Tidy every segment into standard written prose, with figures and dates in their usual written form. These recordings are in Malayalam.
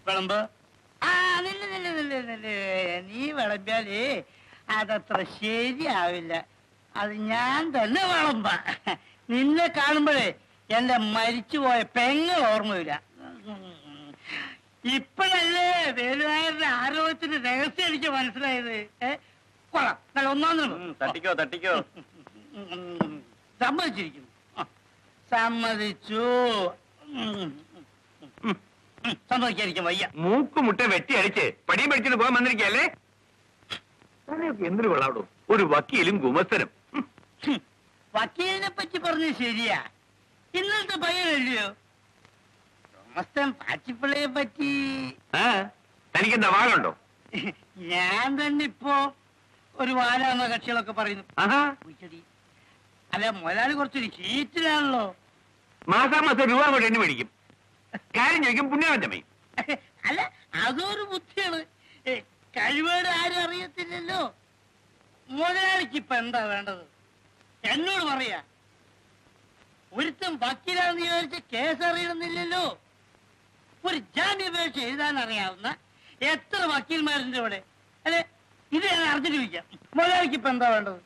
വിളമ്പ്. ആ നീ വിളമ്പിയാലേ അതത്ര ശരിയാവില്ല. അത് ഞാൻ തന്നെ വിളമ്പ. നിന്നെ കാണുമ്പോഴേ എന്റെ മരിച്ചുപോയ പെങ്ങൾ ഓർമ്മ വരിക. ഇപ്പോഴല്ലേ വേലുനായരുടെ ആരോഗ്യത്തിന്റെ രഹസ്യം എനിക്ക് മനസ്സിലായത്. കൊള്ളാം, നല്ല ഒന്നാം തട്ടിക്കോ തട്ടിക്കോ. സമ്മതിച്ചിരിക്കുന്നു. സമ്മതിച്ചു. സമ്മതിക്കാതിരിക്കാൻ വയ്യ. മൂക്കുമുട്ട വെട്ടി അടിച്ച് പടിയും പഠിച്ചിട്ട് പോകാൻ വന്നിരിക്കല്ലേ? എന്തൊരു കൊള്ളാടോ, ഒരു വക്കീലും ഗുമസ്തനും. വക്കീലിനെ പറ്റി പറഞ്ഞത് ശരിയാ. ഇന്നത്തെ പയ്യനല്ലയോ ഗുമസ്തൻ പാച്ചിപ്പിള്ളയെ പറ്റി. തനിക്കെന്താ വാളുണ്ടോ? ഞാൻ തന്നെ ഇപ്പോ ഒരു വാലാന്ന കക്ഷികളൊക്കെ പറയുന്നു. അല്ല, മുതലാളി കുറച്ചൊരു ഹീറ്റിലാണല്ലോ. മാസാമാസം രൂപ കൊണ്ട് എണ്ണി മേടിക്കും. കാര്യം ചോദിക്കും, പുണ്യവഞ്ചമയും. അല്ല, അതൊരു ബുദ്ധിയാണ്. കഴിവേട് ആരും അറിയത്തില്ലല്ലോ. മുതലാളിക്ക് ഇപ്പൊ എന്താ വേണ്ടത് എന്നോട് പറയാ. ഒരുത്തം വക്കീലാണെന്ന് വിചാരിച്ച കേസ് അറിയണമെന്നില്ലല്ലോ. ഒരു ജാമ്യാപേക്ഷ എഴുതാൻ അറിയാവുന്ന എത്ര വക്കീൽമാരുണ്ട് ഇവിടെ, അല്ലെ? ഇത് ഞാൻ അറിഞ്ഞിട്ട് ചോദിക്കാം. മുതലാളിക്ക് ഇപ്പൊ എന്താ വേണ്ടത്?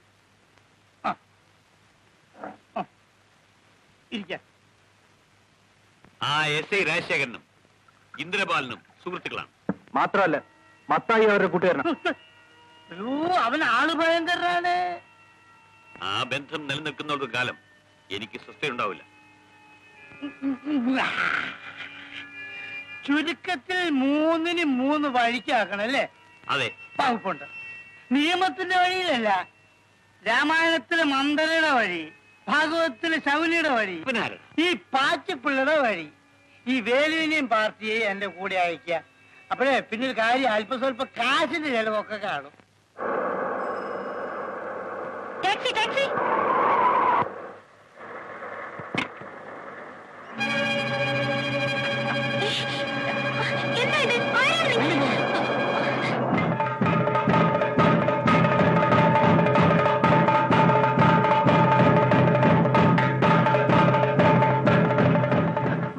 ഇരിക്കാം. ആ എസ് ഐ രാജശേഖരനും ഇന്ദ്രപാലനും സുഹൃത്തുക്കളാണ്. മാത്രമല്ല, മത്തായി അവരുടെ കൂട്ടുകാരനാണ്. അവൻ ആള് ഭയങ്കരാണ്. ആ ബന്ധം നിലനിൽക്കുന്ന കാലം എനിക്ക് സ്വസ്ഥയുണ്ടാവില്ല. ചുരുക്കത്തിൽ 3-ന് 3 വഴിക്കാക്കണം, അല്ലേ? അതെ, വകുപ്പുണ്ട്. നിയമത്തിന്റെ വഴിയിലല്ല, രാമായണത്തിലെ മന്ദരയുടെ വഴി, ഭാഗവതത്തിലെ ശൗലിയുടെ വഴി, ഈ പാച്ചിപ്പിള്ളയുടെ വഴി. ഈ വേലുവിനെയും പാർട്ടിയെയും എന്റെ കൂടെ അയക്കുക. അപ്പോഴേ പിന്നെ ഒരു കാര്യം, അല്പ സ്വല്പ കാശിന്റെ ചെലവൊക്കെ കാണും. Taxi taxi. എന്താ ഇത്? ആരാണ് നിങ്ങൾ?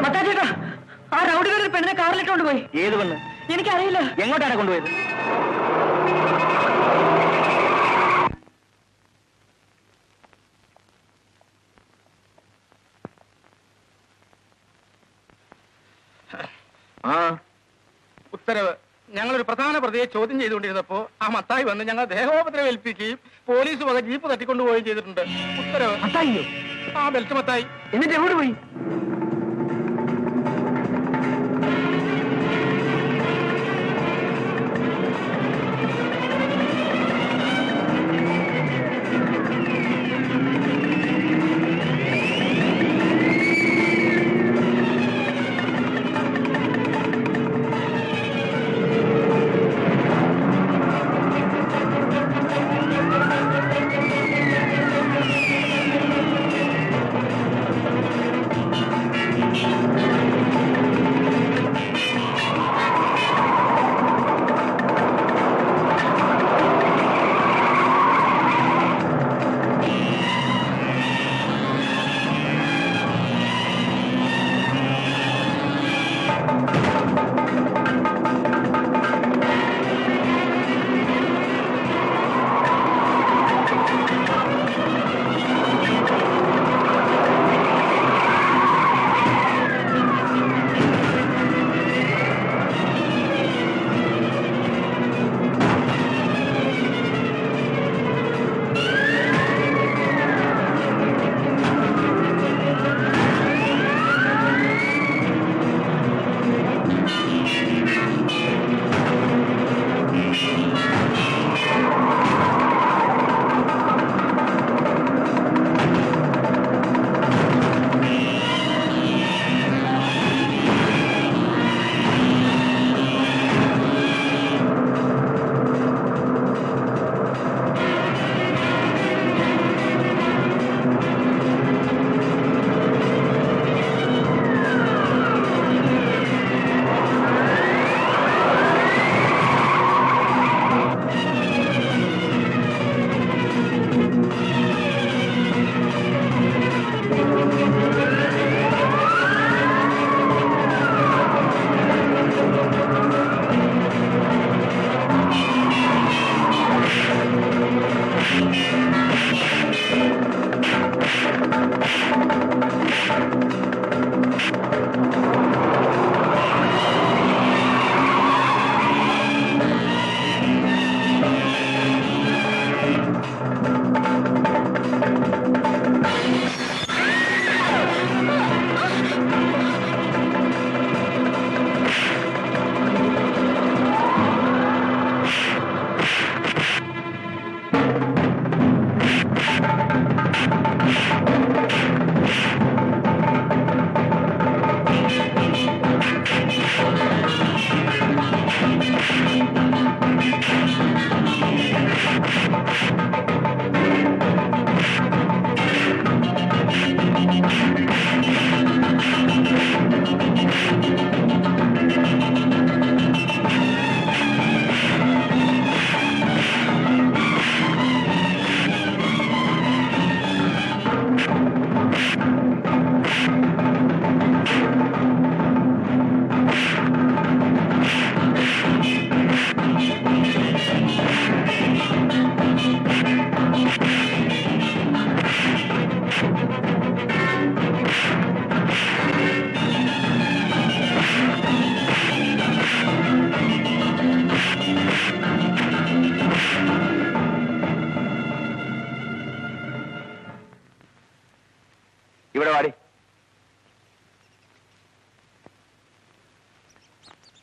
മത്താച്ചേട്ടാ, ആ റൗഡികളുടെ പെണ്ണിനെ കാറിലിട്ടുകൊണ്ട് പോയി. ഏത് പെണ്ണ്? എനിക്കറിയില്ല. എങ്ങോട്ടാണ് കൊണ്ടുപോയത്? ഉത്തരവ്. ഞങ്ങളൊരു പ്രധാന പ്രതിയെ ചോദ്യം ചെയ്തുകൊണ്ടിരുന്നപ്പോ ആ മത്തായി വന്ന് ഞങ്ങൾ ദേഹോപദ്രവം ഏൽപ്പിക്കുകയും പോലീസ് വക ജീപ്പ് തട്ടിക്കൊണ്ടുപോവുകയും ചെയ്തിട്ടുണ്ട്. ഉത്തരവ്. മത്തായിയോ? ആ ബെൽറ്റ് മത്തായി. എന്നിട്ട് എവിടെ പോയി?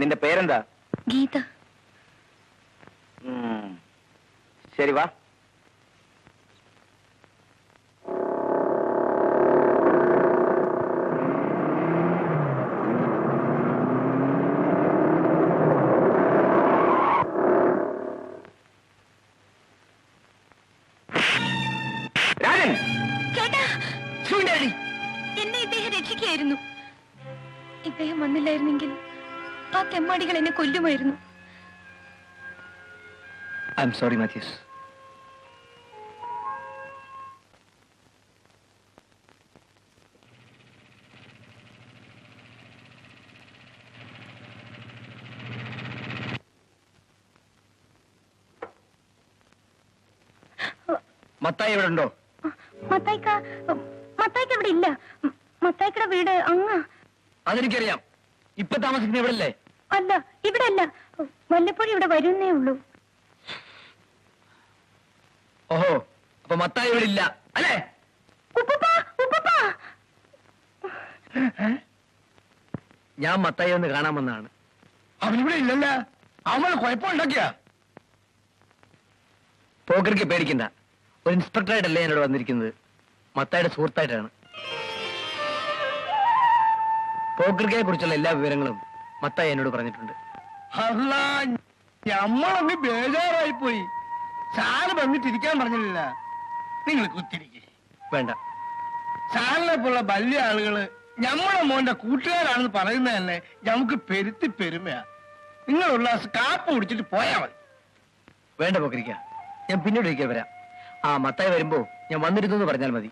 നിന്റെ പേരെന്താ? ഗീത. ശരി വാ. രാജൻ, ചേട്ടാ, എന്നെ ഇദ്ദേഹം രക്ഷിക്കുകയായിരുന്നു. ഇദ്ദേഹം വന്നില്ലായിരുന്നെങ്കിൽ ആ തെമ്മാടികൾ എന്നെ കൊല്ലുമായിരുന്നു. I'm sorry Mathews. Mathai ഇവിടെ ഉണ്ടോ? മത്തായിക്ക ഇവിടെ ഇല്ല. മത്തായിക്കയുടെ വീട് അങ്ങ. അതെനിക്കറിയാം. ഇപ്പൊ താമസിക്കുന്ന ഇവിടെ അല്ലേ? അല്ല, ഇവിടെ അല്ല. വല്ലപ്പോഴും ഇവിടെ വരുന്നേ ഉള്ളൂ. ഓഹോ, അപ്പൊ മത്തായി ഇവിടെ ഇല്ല അല്ലേ? ഞാൻ മത്തായി ഒന്ന് കാണാൻ വന്നതാണ്. അവനിവിടെ ഇല്ലല്ല. അവൻ കുഴപ്പമുണ്ടാക്കിയ. പോക്കർക്ക് പേടിക്കണ്ട. ഒരു ഇൻസ്പെക്ടറായിട്ടല്ലേ എന്നോട് വന്നിരിക്കുന്നത്, മത്തായിയുടെ സുഹൃത്തായിട്ടാണ്. പോക്കർക്കയെ കുറിച്ചുള്ള എല്ലാ വിവരങ്ങളും മത്തായി എന്നോട് പറഞ്ഞിട്ടുണ്ട്. അല്ല, ഞമ്മളൊന്ന് ബേജാറായി പോയി. സാറ് വന്നിട്ടിരിക്കാൻ പറഞ്ഞില്ല. നിങ്ങൾ കുത്തിരിക്കെ വേണ്ട. സാറിനെ പോലുള്ള വലിയ ആളുകള് ഞമ്മടെ മോന്റെ കൂട്ടുകാരാണെന്ന് പറയുന്നത് തന്നെ ഞമ്മക്ക് പെരുത്തി പെരുമയാ. നിങ്ങളുള്ള കാപ്പ് കുടിച്ചിട്ട് പോയാ മതി. വേണ്ട പോക്കരിക്ക, ഞാൻ പിന്നീട് ഒരിക്കൽ വരാം. ആ മത്തായി വരുമ്പോ ഞാൻ വന്നിരുന്നു പറഞ്ഞാൽ മതി.